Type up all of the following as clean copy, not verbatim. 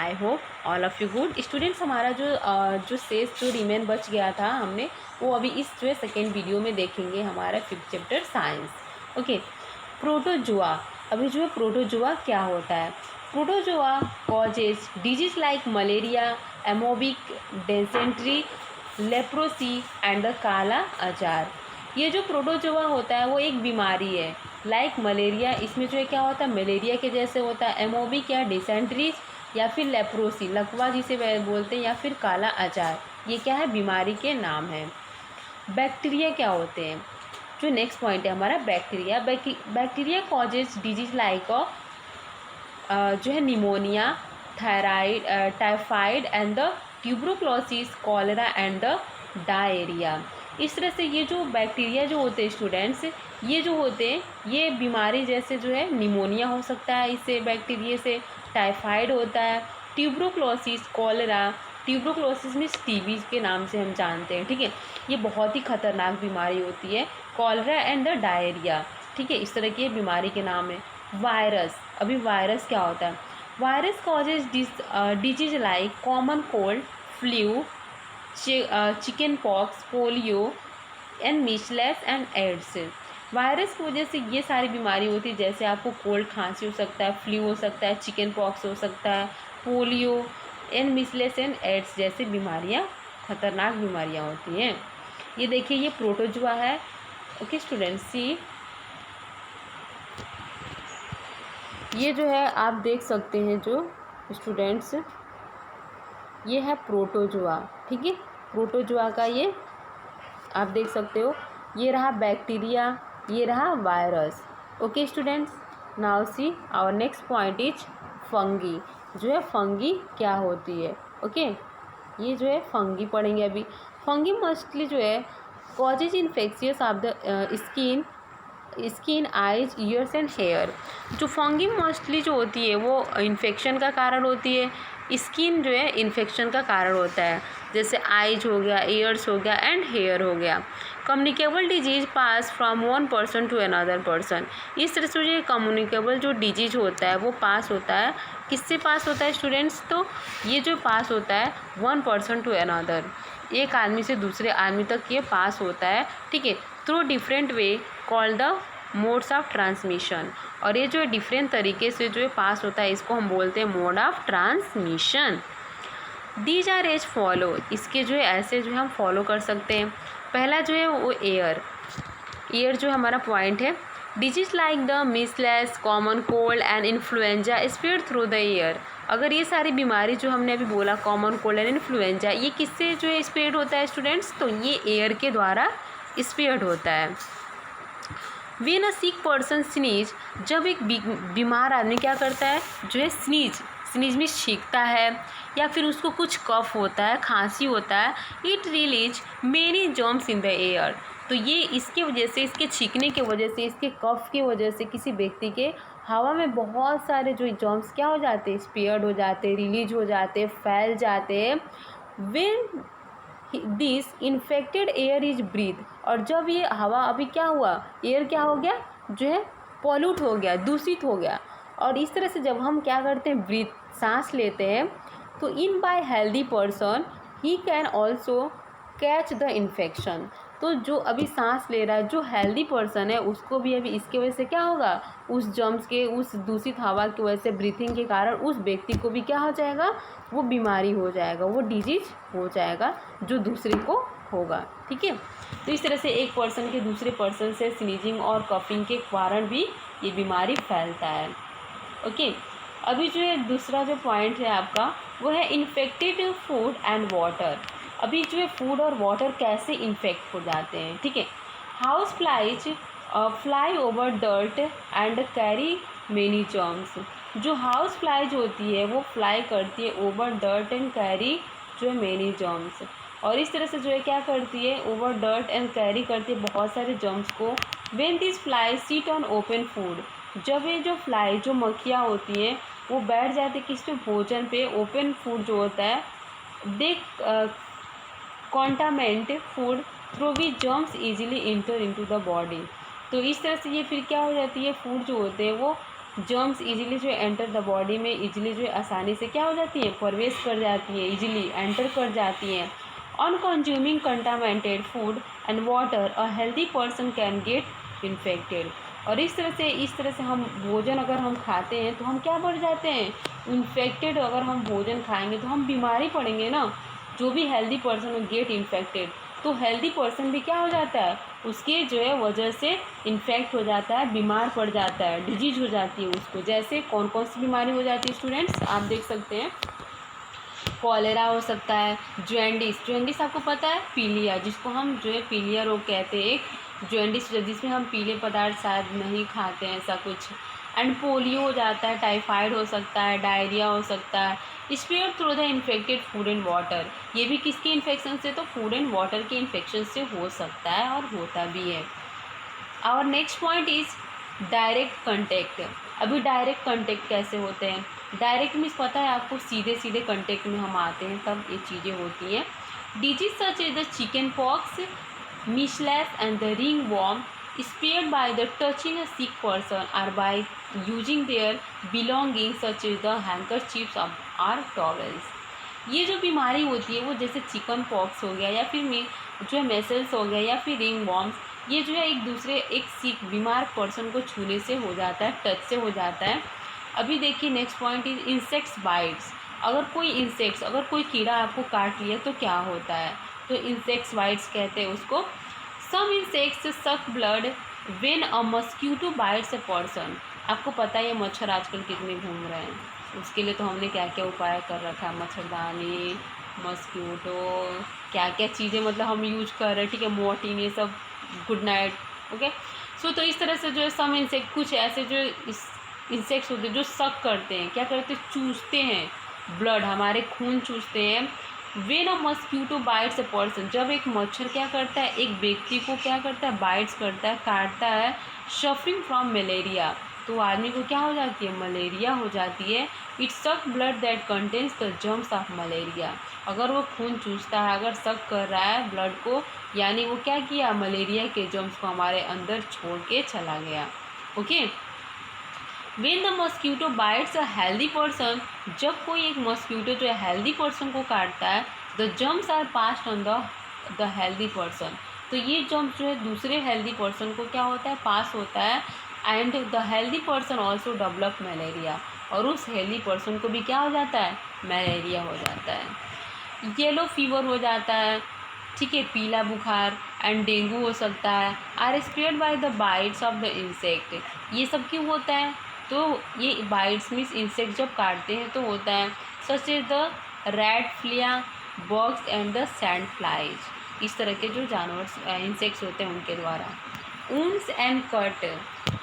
I hope all of you good students. हमारा जो शेष जो रिमेन बच गया था हमने वो अभी इस जो है सेकेंड वीडियो में देखेंगे, हमारा 5th chapter science. Okay, protozoa. अभी जो है प्रोटोजोआ क्या होता है? Protozoa causes disease like malaria, amoebic dysentery, leprosy and the kala azar. ये जो प्रोटोजोआ होता है वो एक बीमारी है लाइक मलेरिया, इसमें जो है क्या होता है मलेरिया के जैसे होता है, एमोबिक या डिसेंट्रीज या फिर लेप्रोसी लकवा जिसे बोलते हैं, या फिर काला अचार, ये क्या है बीमारी के नाम है। बैक्टीरिया क्या होते हैं? जो नेक्स्ट पॉइंट है हमारा bacteria. Bacteria causes disease like जो है pneumonia, thyroid, typhoid and the tuberculosis, cholera and the diarrhoea. इस तरह से ये जो बैक्टीरिया जो होते हैं स्टूडेंट्स, ये जो होते हैं ये बीमारी जैसे जो है निमोनिया हो सकता है इससे, बैक्टीरिया से टाइफाइड होता है, ट्यूबरोक्लोसिस, कॉलेरा, ट्यूबरोक्लोसिस मीन्स टीबी के नाम से हम जानते हैं, ठीक है, ये बहुत ही खतरनाक बीमारी होती है, कॉलेरा एंड द डायरिया, ठीक है, इस तरह की बीमारी के नाम है। वायरस। अभी वायरस क्या होता है? Virus causes disease like common cold, flu, chickenpox, polio and measles and AIDS. Virus की वजह से ये सारी बीमारी होती है, जैसे आपको कोल्ड खांसी हो सकता है, फ्लू हो सकता है, चिकन पॉक्स हो सकता है, polio and measles and AIDS जैसी बीमारियां खतरनाक बीमारियां होती हैं। ये देखिए ये प्रोटोजोआ है। ओके स्टूडेंट्स, सी ये जो है आप देख सकते हैं जो स्टूडेंट्स, ये है प्रोटोजोआ, ठीक है, प्रोटोजोआ का ये आप देख सकते हो, ये रहा बैक्टीरिया, ये रहा virus. Okay students, now see our next point is fungi. जो है फंगी क्या होती है? ओके, ये जो है फंगी पढ़ेंगे अभी। फंगी मोस्टली जो है causes infectious of the skin, eyes, ears and hair. जो फंगी मोस्टली जो होती है वो इन्फेक्शन का कारण होती है, स्किन जो है इन्फेक्शन का कारण होता है, जैसे आइज हो गया, ईयर्स हो गया एंड हेयर हो गया। Communicable disease pass from one person to another person. इस तरह से जो कम्युनिकेबल जो डिजीज होता है वो पास होता है, किससे पास होता है स्टूडेंट्स? तो ये जो पास होता है वन पर्सन टू अनदर, एक आदमी से दूसरे आदमी तक ये पास होता है, ठीक है, through different way called the modes of transmission. और ये जो डिफरेंट तरीके से जो पास होता है इसको हम बोलते हैं mode of transmission. These are as follow, इसके जो है ऐसे जो है हम फॉलो कर सकते हैं। पहला जो है वो एयर जो हमारा पॉइंट है। Disease like the measles, common cold and influenza spread through the air. अगर ये सारी बीमारी जो हमने अभी बोला कॉमन कोल्ड एंड इन्फ्लुएंजा, ये किससे जो है स्प्रेड होता है स्टूडेंट्स? तो ये एयर के द्वारा स्प्रेड होता है। When a sick person sneeze, जब एक बीमार आदमी क्या करता है जो है स्नीज में छींकता है या फिर उसको कुछ कफ होता है, खांसी होता है, it release many germs in the air. तो ये इसके वजह से, इसके छींकने की वजह से, इसके कफ की वजह से किसी व्यक्ति के हवा में बहुत सारे जो जर्म्स क्या हो जाते हैं, स्प्रेड हो जाते हैं, रिलीज हो जाते हैं, फैल जाते हैं। When this infected air is breath, और जब ये हवा अभी क्या हुआ, एयर क्या हो गया जो है पॉल्यूट हो गया, दूषित हो गया, और इस तरह से जब हम क्या करते हैं ब्रीथ, सांस लेते हैं, तो in by healthy person he can also catch the infection. तो जो अभी सांस ले रहा है जो हेल्दी पर्सन है उसको भी अभी इसके वजह से क्या होगा, उस जर्म्स के, उस दूषित हवा की वजह से, ब्रीथिंग के कारण उस व्यक्ति को भी क्या हो जाएगा, वो बीमारी हो जाएगा, वो डिजीज हो जाएगा जो दूसरे को होगा, ठीक है। तो इस तरह से एक पर्सन के दूसरे पर्सन से स्नीजिंग और कफिंग के कारण भी ये बीमारी फैलता है। ओके, अभी जो है दूसरा जो पॉइंट है आपका वो है इन्फेक्टेड फूड एंड वाटर। अभी जो है फूड और वाटर कैसे इन्फेक्ट हो जाते हैं, ठीक है। House flies fly over dirt and carry many germs. जो हाउस फ्लाइज होती है वो फ्लाई करती है ओवर डर्ट एंड कैरी जो है मेनी जर्म्स, और इस तरह से जो है क्या करती है, ओवर डर्ट एंड कैरी करती है बहुत सारे जर्म्स को। When this fly seat on open food, जब ये जो फ्लाई जो मक्खियाँ होती हैं वो बैठ जाती है किस पे, भोजन पे, ओपन फूड जो होता है, they contaminate food through which germs easily enter into the body. तो इस तरह से ये फिर क्या हो जाती है, फूड जो होते हैं वो जर्म्स इजीली जो है एंटर द बॉडी में इजीली जो है आसानी से क्या हो जाती है, प्रवेश कर जाती है, इजीली एंटर कर जाती हैं। On consuming contaminated food and water a healthy person can get infected. और इस तरह से हम भोजन अगर हम खाते हैं तो हम क्या बढ़ जाते हैं, इन्फेक्टेड। अगर हम भोजन खाएंगे तो हम बीमारी पड़ेंगे ना। जो भी हेल्दी पर्सन गेट इन्फेक्टेड, तो हेल्दी पर्सन भी क्या हो जाता है, उसके जो है वजह से इन्फेक्ट हो जाता है, बीमार पड़ जाता है, डिजीज हो जाती है उसको। जैसे कौन कौन सी बीमारी हो जाती है स्टूडेंट्स, आप देख सकते हैं। कॉलेरा हो सकता है, जॉन्डिस आपको पता है, पीलिया जिसको हम जो है पीलिया रोग कहते हैं, एक जॉन्डिस जिसमें हम पीले पदार्थ शायद नहीं खाते हैं ऐसा कुछ। एंड पोलियो हो जाता है, टाइफाइड हो सकता है, डायरिया हो सकता है। Spread through the infected food and water, ये भी किसके इन्फेक्शन से, तो फूड एंड वाटर के इन्फेक्शन से हो सकता है और होता भी है। Our next point is direct contact. अभी डायरेक्ट कंटेक्ट कैसे होते हैं, डायरेक्ट मीन्स पता है आपको, सीधे सीधे कंटेक्ट में हम आते हैं तब ये चीज़ें होती हैं। Disease such as the chickenpox, measles and the ringworm spread by the touching a sick person or by using their belongings such as the handkerchiefs or towels। ये जो बीमारी होती है वो जैसे चिकन पॉक्स हो गया या फिर जो है मेसल्स हो गया या फिर रिंग वॉर्म्स, ये जो है एक दूसरे एक सिक बीमार पर्सन को छूने से हो जाता है, टच से हो जाता है। अभी देखिए next point is insects bytes. अगर कोई इंसेक्ट्स, अगर कोई कीड़ा आपको काट लिया तो क्या होता है, तो इंसेक्ट्स बाइट्स कहते हैं उसको। सम इंसेक्ट्स सक blood when a mosquito bytes a person. आपको पता है ये मच्छर आजकल कितने घूम रहे हैं, उसके लिए तो हमने क्या क्या उपाय कर रखा है, मच्छरदानी, मस्क्यूटो, क्या क्या चीज़ें मतलब हम यूज कर रहे हैं, ठीक है, मोर्टिन, ये सब, गुड नाइट, ओके। सो तो इस तरह से जो है सम इंसेक्ट, कुछ ऐसे जो इंसेक्ट्स होते हैं जो सक करते हैं, क्या करते हैं, चूसते हैं ब्लड, हमारे खून चूसते हैं। When a mosquito bytes a person, जब एक मच्छर क्या करता है, एक व्यक्ति को क्या करता है, बाइट्स करता है, काटता है, सफरिंग फ्रॉम मलेरिया, तो आदमी को क्या हो जाती है, मलेरिया हो जाती है। इट सक blood that contains the germs of malaria. अगर वो खून चूसता है, अगर सक कर रहा है ब्लड को, यानी वो क्या किया, मलेरिया के जर्म्स को हमारे अंदर छोड़ के चला गया, okay. When the mosquito bytes a healthy person, जब कोई एक मस्क्यूटो जो है हेल्दी पर्सन को काटता है, the germs are passed on the healthy person, तो ये जर्म्स जो है दूसरे हेल्दी पर्सन को क्या होता है, पास होता है। And the healthy person also develop malaria, और उस हेल्दी पर्सन को भी क्या हो जाता है, मलेरिया हो जाता है। येलो फीवर हो जाता है, ठीक है, पीला बुखार, एंड डेंगू हो सकता है। Are spread by the bites of the insect, ये सब क्यों होता है, तो ये बाइट्स मीन्स इंसेक्ट जब काटते हैं तो होता है। Such as the rat, flea, bugs and the sand flies, इस तरह के जो जानवर इंसेक्ट्स होते हैं उनके द्वारा। ऊन्स एंड कट,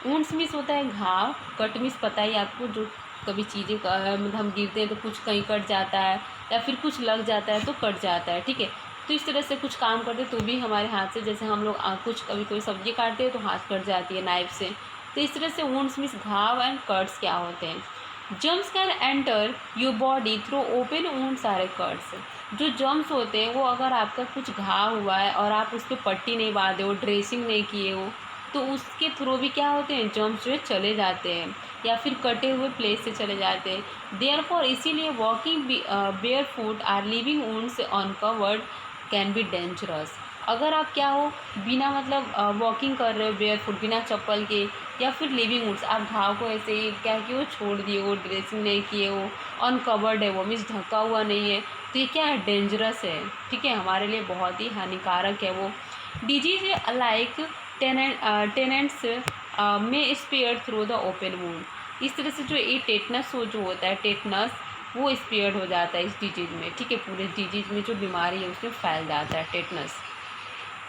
ऊन्स मीन्स होता है घाव, कट मीन्स पता ही आपको, जो कभी चीज़ें मतलब हम गिरते हैं तो कुछ कहीं कट जाता है या फिर कुछ लग जाता है तो कट जाता है, ठीक है। तो इस तरह से कुछ काम करते तो भी हमारे हाथ से, जैसे हम लोग कुछ कभी कोई सब्जी काटते हैं तो हाथ कट जाती है नाइफ से, तो इस तरह से वुंड्स मीन्स घाव एंड कट्स क्या होते हैं। Germs can enter your body through open wounds or cuts, जो जर्म्स होते हैं वो अगर आपका कुछ घाव हुआ है और आप उस पर पट्टी नहीं बांधे हो, ड्रेसिंग नहीं किए हो, तो उसके थ्रू भी क्या होते हैं, जर्म्स जो है चले जाते हैं या फिर कटे हुए प्लेस से चले जाते हैं। देयरफॉर इसीलिए walking barefoot or leaving wounds uncovered can be dangerous. अगर आप क्या हो, बिना मतलब वॉकिंग कर रहे हो बेयर फुट, बिना चप्पल के, या फिर लिविंग वुड्स, आप घाव को ऐसे ही क्या किए हो, छोड़ दिए हो, ड्रेसिंग नहीं किए हो, अनकवर्ड है वो मीन्स ढका हुआ नहीं है, तो ये क्या है, डेंजरस है, ठीक है, हमारे लिए बहुत ही हानिकारक है वो। डिजीज लाइक टेनेंट्स में spread through the open wound, इस तरह से जो ये टेटनस जो होता है, टेटनस वो स्पेयर हो जाता है इस डिजीज़ में, ठीक है, पूरे डिजीज़ में जो बीमारी है उसमें फैल जाता है tetanus.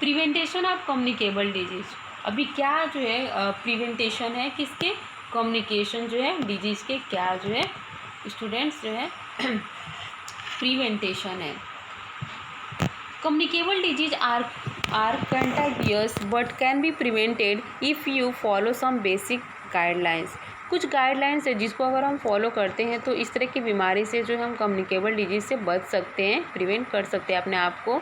Prevention of communicable disease, अभी क्या जो है प्रिवेंटेशन है किसके, कम्युनिकेशन जो है डिजीज़ के, क्या जो है स्टूडेंट्स जो है प्रिवेंटेशन है। Communicable disease are contagious but can be prevented if you follow some basic guidelines, कुछ गाइडलाइंस है जिसको अगर हम फॉलो करते हैं तो इस तरह की बीमारी से जो है हम कम्युनिकेबल डिजीज़ से बच सकते हैं, प्रिवेंट कर सकते हैं अपने आप को।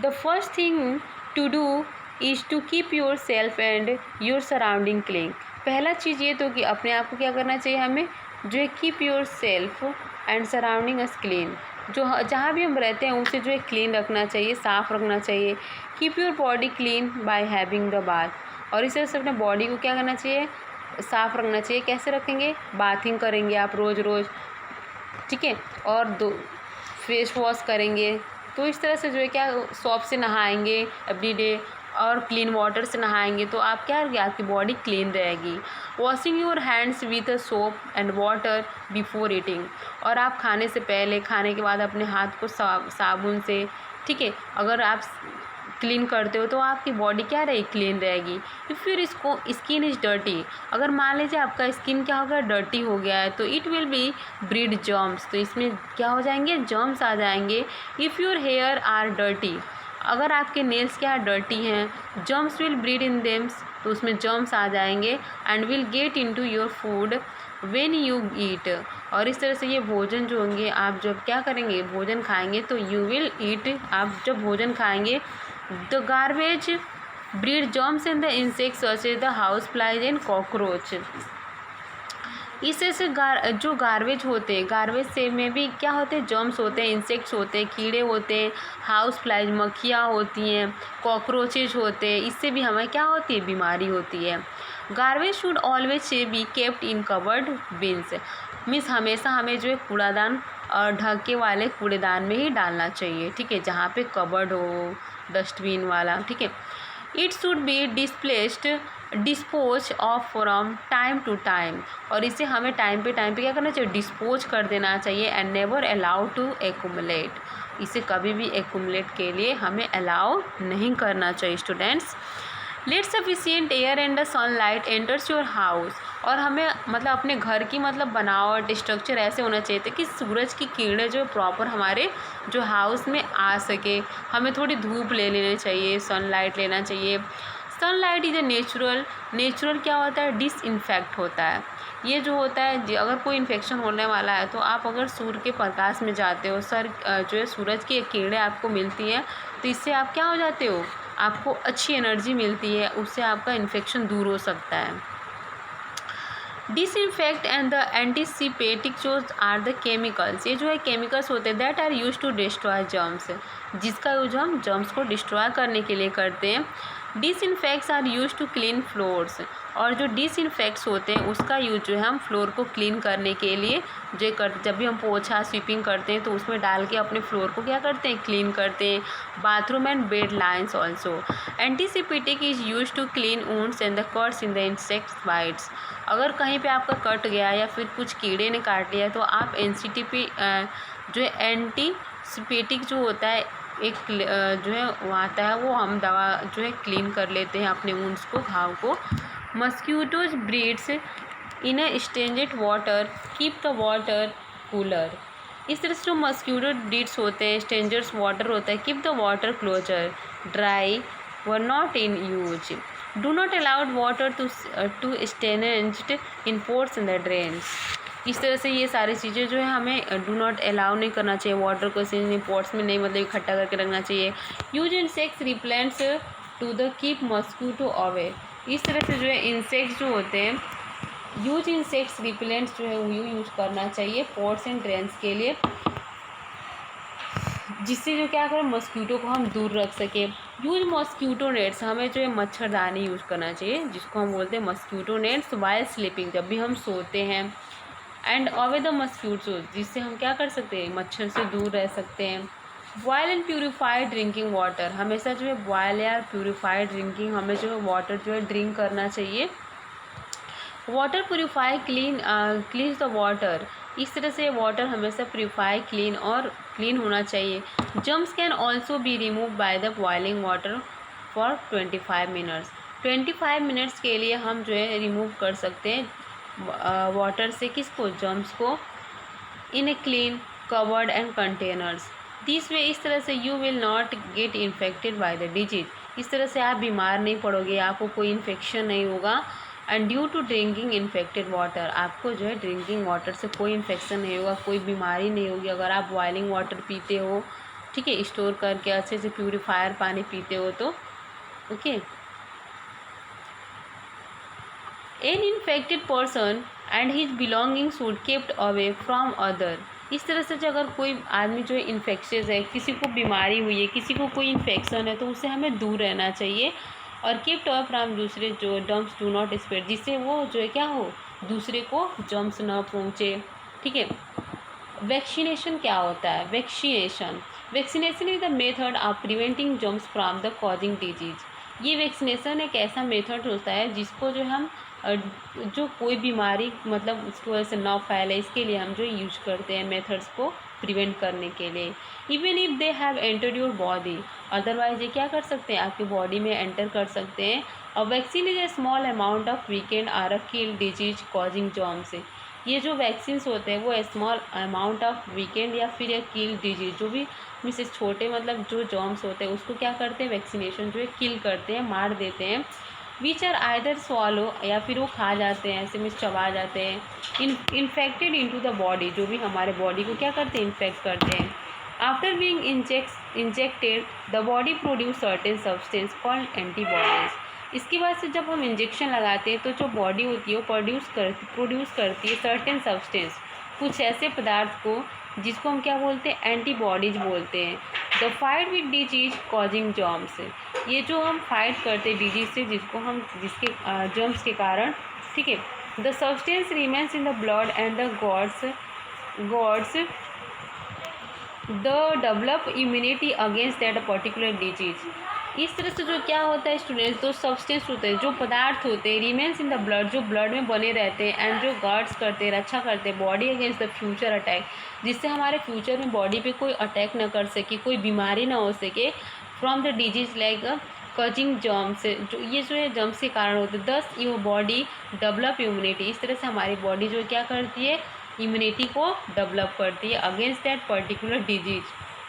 The first thing to do is to keep yourself and your surrounding clean, पहला चीज़ ये तो कि अपने आप को क्या करना चाहिए, हमें जो है keep yourself and surrounding us clean, जो जहाँ भी हम रहते हैं उसे जो है क्लीन रखना चाहिए, साफ़ रखना चाहिए। Keep your body clean by having the bath, और इस तरह से अपने बॉडी को क्या करना चाहिए, साफ़ रखना चाहिए। कैसे रखेंगे, बाथिंग करेंगे आप रोज़ रोज़, ठीक है, और दो फेस वॉश करेंगे, तो इस तरह से जो है क्या सोप से नहाएंगे एवरीडे और क्लीन वाटर से नहाएंगे तो आप क्या रहेगी, आपकी बॉडी क्लीन रहेगी। Washing your hands with soap and water before eating, और आप खाने से पहले, खाने के बाद अपने हाथ को साबुन से, ठीक है, अगर आप क्लीन करते हो तो आपकी बॉडी क्या रहेगी, क्लीन रहेगी। If your skin is dirty, अगर मान लीजिए आपका स्किन क्या हो गया, डर्टी हो गया है, तो it will be breed germs, तो इसमें क्या हो जाएंगे, जर्म्स आ जाएंगे। If your hair are dirty, अगर आपके नेल्स क्या डर्टी हैं, germs will breed in them, तो उसमें जर्म्स आ जाएंगे and will get into your food when you eat, और इस तरह से ये भोजन जो होंगे, आप जब क्या करेंगे, भोजन खाएंगे तो यू विल ईट, आप जब भोजन खाएंगे, the garbage breed germs in the insects such as the house flies and cockroach. इस तरह से जो गार्बेज होते हैं, गार्बेज से में भी क्या होते हैं, जर्म्स होते हैं, इंसेक्ट्स होते हैं, कीड़े होते हैं, हाउस फ्लाइज मक्खियाँ होती हैं, कॉकरोचेज होते हैं, इससे भी हमें क्या होती है, बीमारी होती है। Garbage should always be kept in covered beans, means हमेशा हमें जो है कूड़ादान और ढके वाले कूड़ेदान में ही डालना चाहिए, ठीक है, जहाँ पे कवर्ड हो, डस्टबिन वाला, ठीक है। It should be dispose of from time to time, और इसे हमें टाइम पे क्या करना चाहिए, डिस्पोज कर देना चाहिए। And never allow to accumulate, इसे कभी भी एक्यूमुलेट के लिए हमें अलाउ नहीं करना चाहिए students. Let sufficient air and the sunlight enters your house, और हमें मतलब अपने घर की मतलब बनावट स्ट्रक्चर ऐसे होना चाहिए था कि सूरज की किरणें जो प्रॉपर हमारे जो हाउस में आ सके। हमें थोड़ी धूप ले लेनी चाहिए, सनलाइट लेना चाहिए। सनलाइट इज़ ए नेचुरल क्या होता है, डिसइंफेक्ट होता है। ये जो होता है, अगर कोई इन्फेक्शन होने वाला है तो आप अगर सूर्य के प्रकाश में जाते हो, जो है सूरज की किरणें आपको मिलती हैं, तो इससे आप क्या हो जाते हो, आपको अच्छी एनर्जी मिलती है, उससे आपका इन्फेक्शन दूर हो सकता है। डिसइंफेक्ट एंड द एंटीसिपेटिक जो आर द केमिकल्स, ये जो है केमिकल्स होते हैं that are use to destroy germs, जिसका यूज हम जर्म्स को डिस्ट्रॉय करने के लिए करते हैं। Disinfects are use to clean floors, और जो डिसइंफेक्ट्स होते हैं उसका यूज जो है हम फ्लोर को क्लीन करने के लिए जो जब भी हम पोछा स्वीपिंग करते हैं तो उसमें डाल के अपने फ्लोर को क्या करते हैं, क्लीन करते हैं। Bathroom and bed linens also. Antiseptic is use to clean wounds and the cuts in the insect bites, अगर कहीं पे आपका कट गया या फिर कुछ कीड़े ने काट लिया तो आप एनसीटीपी जो है एंटीसिपेटिक जो होता है एक जो है वो आता है, वो हम दवा जो है क्लीन कर लेते हैं अपने वुंड्स को, घाव को। Mosquitoes breeds in a stagnant water keep the water cooler, इस तरह से जो मस्क्यूटो ब्रीड्स होते हैं, स्टेंजर्स वाटर होता है, keep the water cooler dry when not in use, do not allowed water to stagnate in pots in the drains. इस तरह से ये सारी चीज़ें जो है हमें डू नॉट अलाउ नहीं करना चाहिए, वाटर को पोर्ट्स में नहीं मतलब इकट्ठा करके रखना चाहिए। Use insects repellents to the keep mosquito away, इस तरह से जो है इंसेक्ट्स जो होते हैं, यूज इंसेक्ट्स रिपेलेंट्स जो है वो यूज़ करना चाहिए पोर्ट्स एंड ड्रेन्स के लिए, जिससे जो क्या करें मस्क्यूटो को हम दूर रख सके। यूज मस्क्यूटो नेट्स, हमें जो है मच्छरदानी यूज़ करना चाहिए जिसको हम बोलते हैं मस्क्यूटो नेट्स वाइल स्लीपिंग, जब भी हम सोते हैं। एंड अवे द मस्क्यूटो, जिससे हम क्या कर सकते हैं, मच्छर से दूर रह सकते हैं। Boil and purified drinking water, हमेशा जो है बॉयल या प्यूरिफाइड ड्रिंकिंग हमें जो है वाटर जो है ड्रिंक करना चाहिए। Water purify cleans the water, इस तरह से वाटर हमेशा प्यूरिफाई क्लीन होना चाहिए। Germs can also be remove by the boiling water for 25 minutes, 25 minutes के लिए हम जो है रिमूव कर सकते हैं वाटर से, किसको, जर्म्स को। In a clean covered and containers, this way, इस तरह से you will not get infected by the disease, इस तरह से आप बीमार नहीं पड़ोगे, आपको कोई इन्फेक्शन नहीं होगा। And due to drinking infected water, आपको जो है ड्रिंकिंग वाटर से कोई इन्फेक्शन नहीं होगा, कोई बीमारी नहीं होगी अगर आप बॉइलिंग वाटर पीते हो, ठीक है, स्टोर करके अच्छे से प्यूरीफायर पानी पीते हो तो, okay. An infected person and his belonging should kept away from other. इस तरह से जो अगर कोई आदमी जो इन्फेक्शियस है, किसी को बीमारी हुई है, किसी को कोई इन्फेक्शन है, तो उससे हमें दूर रहना चाहिए। और केप्ट अवे फ्रॉम दूसरे जो जर्म्स डू नॉट स्प्रेड, जिससे वो जो है क्या हो, दूसरे को जर्म्स न पहुँचे। ठीक है। वैक्सीनेशन क्या होता है? Vaccination is the method of preventing germs from the causing disease. ये वैक्सीनेशन एक ऐसा मेथड होता है जिसको जो हम जो कोई बीमारी मतलब उसकी वजह से ना फैले, इसके लिए हम जो यूज करते हैं मेथड्स को प्रिवेंट करने के लिए। Even if they have entered your body, otherwise ये क्या कर सकते हैं, आपकी बॉडी में एंटर कर सकते हैं। और vaccine is a small amount of weakened or a killed disease causing germs. ये जो वैक्सीन्स होते हैं वो स्मॉल अमाउंट ऑफ वीकेंड या फिर किल डिजीज, जो भी मिस छोटे मतलब जो जर्म्स होते हैं उसको क्या करते हैं, वैक्सीनेशन जो है किल करते हैं, मार देते हैं। विच आर आइदर स्वॉलो, या फिर वो खा जाते हैं, ऐसे मिस चबा जाते हैं। इन्फेक्टेड इनटू द बॉडी, जो भी हमारे बॉडी को क्या करते हैं, इन्फेक्ट करते हैं। After being injected the body produce certain substance called antibodies. इसके बाद से जब हम इंजेक्शन लगाते हैं तो जो बॉडी होती है वो प्रोड्यूस करती है सर्टेन सब्सटेंस, कुछ ऐसे पदार्थ को जिसको हम क्या बोलते हैं, एंटीबॉडीज बोलते हैं। The fight with disease causing germs, ये जो हम फाइट करते हैं डिजीज से जिसके जर्म्स के कारण। ठीक है। The substance remains in the blood and the gods the develop immunity against that particular disease. इस तरह से जो क्या होता है स्टूडेंट्स, दो सब्सटेंस होते हैं, जो पदार्थ होते हैं, रिमेन्स इन द ब्लड, जो ब्लड में बने रहते हैं, एंड जो गार्ड्स करते हैं, रक्षा करते हैं body against the future attack, जिससे हमारे फ्यूचर में बॉडी पे कोई अटैक ना कर सके, कोई बीमारी ना हो सके, from the disease like causing germs, जो ये जो है जर्म्स के कारण होते हैं। दस योर बॉडी डेवलप इम्यूनिटी, इस तरह से हमारी बॉडी जो क्या करती है, इम्यूनिटी को डेवलप करती है अगेंस्ट दैट पर्टिकुलर डिजीज,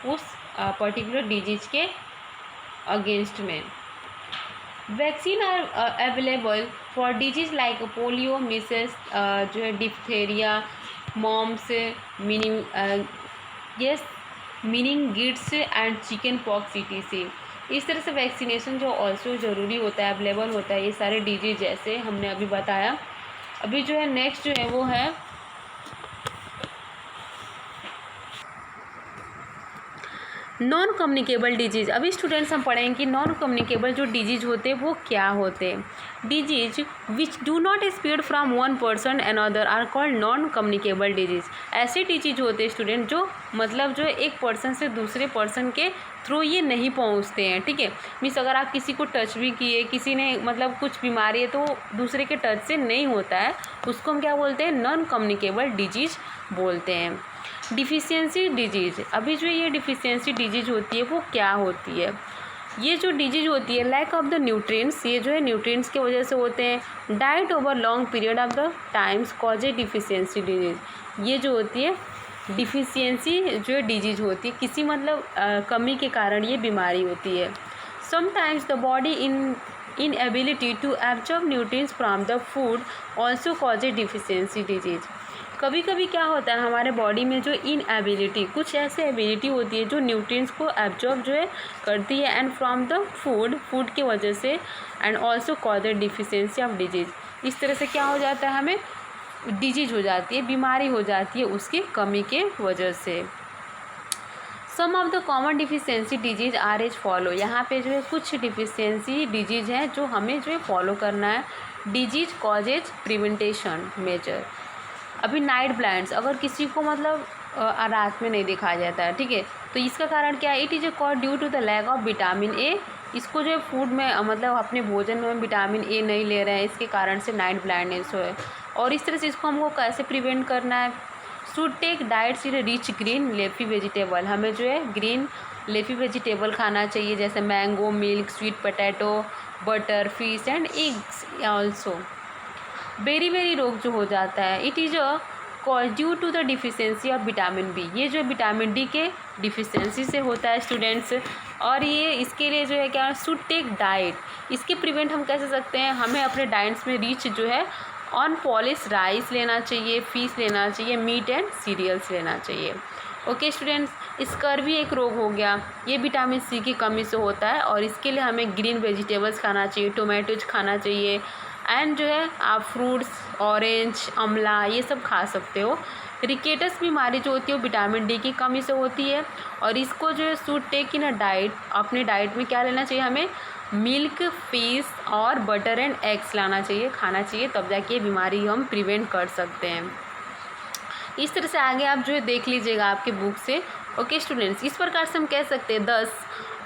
उस पर्टिकुलर डिजीज के अगेंस्ट में। Vaccine are available for disease like polio, measles जो है diphtheria, mumps, meningitis and chicken pox etc। इस तरह से वैक्सीनेशन जो ऑल्सो ज़रूरी होता है, अवेलेबल होता है, ये सारे डिजीज जैसे हमने अभी बताया। अभी जो है नेक्स्ट जो है वो है नॉन कम्युनिकेबल डिजीज़। अभी स्टूडेंट्स हम पढ़ेंगे कि नॉन कम्युनिकेबल जो डिजीज़ होते हैं वो क्या होते हैं। Disease which do not spread from one person and other are called non communicable disease. ऐसे डिजीज होते हैं स्टूडेंट जो मतलब जो एक पर्सन से दूसरे पर्सन के थ्रू ये नहीं पहुंचते हैं। ठीक है। मीन्स अगर आप किसी को टच भी किए, किसी ने मतलब कुछ बीमारी है तो दूसरे के टच से नहीं होता है, उसको हम क्या बोलते हैं, नॉन कम्युनिकेबल डिजीज़ बोलते हैं। डिफिशियंसी डिजीज़, अभी जो ये डिफिशियंसी डिजीज़ होती है वो क्या होती है, ये जो डिजीज होती है लैक ऑफ द न्यूट्रिएंट्स, ये जो है न्यूट्रिएंट्स की वजह से होते हैं। Diet over long period of the times cause a deficiency disease, ये जो होती है डिफिशियंसी जो है डिजीज होती है, किसी मतलब कमी के कारण ये बीमारी होती है। Sometimes the body inability to absorb nutrients from the food also cause a deficiency disease. कभी कभी क्या होता है हमारे बॉडी में जो इनएबिलिटी, कुछ ऐसे एबिलिटी होती है जो न्यूट्रिएंट्स को एब्जॉर्ब जो है करती है एंड फ्रॉम द फूड की वजह से and also cause the deficiency of disease. इस तरह से क्या हो जाता है, हमें डिजीज हो जाती है, बीमारी हो जाती है उसकी कमी के वजह से। Some of the common deficiency disease are as follow, यहाँ पे जो है कुछ डिफिशियंसी डिजीज हैं जो हमें जो है फॉलो करना है। डिजीज कॉजेज प्रिवेंटेशन मेजर, अभी नाइट ब्लाइंड्स, अगर किसी को मतलब रात में नहीं दिखाया जाता है, ठीक है, तो इसका कारण क्या है, it is a cause due to the lack of vitamin A. इसको जो है फूड में मतलब अपने भोजन में विटामिन ए नहीं ले रहे हैं, इसके कारण से नाइट ब्लाइंडनेस हो है। और इस तरह से इसको हमको कैसे प्रिवेंट करना है, should take diets in rich green leafy vegetable, हमें जो है ग्रीन लेफी वेजिटेबल खाना चाहिए, जैसे mango, milk, sweet potato, butter, fish and eggs also. बेरी रोग जो हो जाता है, it is a cause due to the deficiency of vitamin B, ये जो विटामिन डी के डिफिशियंसी से होता है स्टूडेंट्स। और ये इसके लिए जो है क्या, शुड टेक डाइट, इसके प्रिवेंट हम कैसे सकते हैं, हमें अपने डाइट्स में रिच जो है ऑन पॉलिश राइस लेना चाहिए, फिश लेना चाहिए, मीट एंड सीरियल्स लेना चाहिए। ओके स्टूडेंट्स, स्कर्वी एक रोग हो गया, ये विटामिन सी की कमी से होता है और इसके लिए हमें ग्रीन वेजिटेबल्स खाना चाहिए, टोमेटोज खाना चाहिए, एंड जो है आप फ्रूट्स, ऑरेंज, अमला ये सब खा सकते हो। रिकेटस बीमारी जो होती है वो विटामिन डी की कमी से होती है, और इसको जो है should take in a diet, अपने डाइट में क्या लेना चाहिए हमें, मिल्क, फिश और बटर एंड एग्स लाना चाहिए, खाना चाहिए, तब जाके ये बीमारी हम प्रिवेंट कर सकते हैं। इस तरह से आगे आप जो है देख लीजिएगा आपके बुक से। ओके स्टूडेंट्स, इस प्रकार से हम कह सकते हैं 10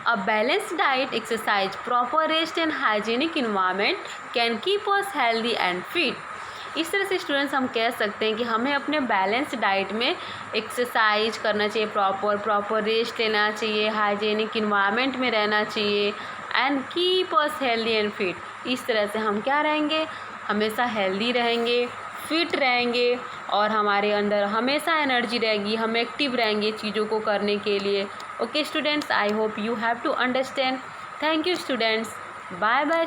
a balanced diet, exercise, proper rest and hygienic environment can keep us healthy and fit. इस तरह से स्टूडेंट्स हम कह सकते हैं कि हमें अपने बैलेंस्ड डाइट में एक्सरसाइज करना चाहिए, प्रॉपर रेस्ट लेना चाहिए, हाइजीनिक इन्वायरमेंट में रहना चाहिए, and keep us healthy and fit. इस तरह से हम क्या रहेंगे, हमेशा हेल्दी रहेंगे, फिट रहेंगे, और हमारे अंदर हमेशा एनर्जी रहेगी, हम एक्टिव रहेंगे चीज़ों को करने के लिए। Okay students, I hope you have to understand. Thank you students, bye bye.